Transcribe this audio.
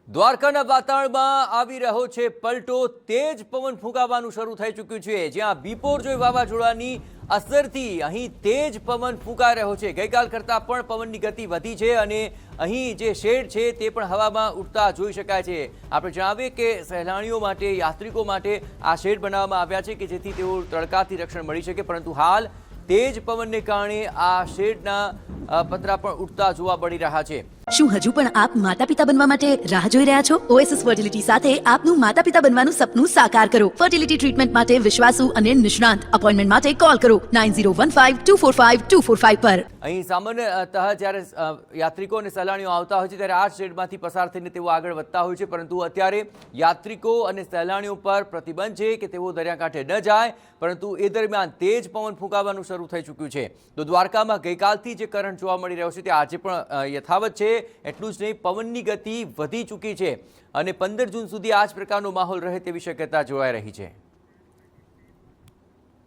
દ્વારકાના વાતાવરણમાં આવી રહ્યો છે પલટો। તેજ પવન ફૂંકાવાનું શરૂ થઈ ચૂક્યું છે, જ્યાં બિપોરજોય વાવાઝોડાની અસરથી અહીં તેજ પવન ફૂંકાઈ રહ્યો છે। ગઈકાલ કરતાં પણ પવનની ગતિ વધી છે અને અહીં જે શેડ છે તે પણ હવામાં ઉડતા જોઈ શકાય છે। આપણે જણાવીએ કે સહેલાણીઓ માટે, યાત્રિકો માટે આ શેડ બનાવવામાં આવ્યા છે કે જેથી તેઓ તડકાથી રક્ષણ મળી શકે, પરંતુ હાલ તેજ પવનને કારણે આ શેડના પતરા પણ ઉડતા જોવા મળી રહ્યા છે। શું હજુ પણ આપ માતા પિતા બનવા માટે રાહ જોઈ રહ્યા છો? ઓએસિસ ફર્ટિલિટી સાથે આપનું માતા પિતા બનવાનું સપનું સાકાર કરો। ફર્ટિલિટી ટ્રીટમેન્ટ માટે વિશ્વાસુ અને નિષ્ણાંત અપોઇન્ટમેન્ટ માટે કોલ કરો 9015245245 પર। અહીં સામાન્યતઃ જ્યારે યાત્રિકો અને સહેલાણીઓ આવતા હોય છે ત્યારે આ શેડમાંથી પસાર થઈને તેઓ આગળ વધતા હોય છે, પરંતુ અત્યારે યાત્રિકો અને સહેલાણીઓ પર પ્રતિબંધ છે કે તેઓ દરિયાકાંઠે ન જાય, પરંતુ એ દરમિયાન તેજ પવન ફૂંકાવાનું શરૂ થઈ ચૂક્યું છે। તો દ્વારકામાં ગઈકાલથી જે કરંટ જોવા મળી રહ્યો છે તે આજે પણ યથાવત છે। એટલું જ નહીં, પવનની ગતિ વધી ચૂકી છે અને 15 જૂન સુધી આ જ પ્રકારનો માહોલ રહે તેવી શક્યતા જોવાઈ રહી છે।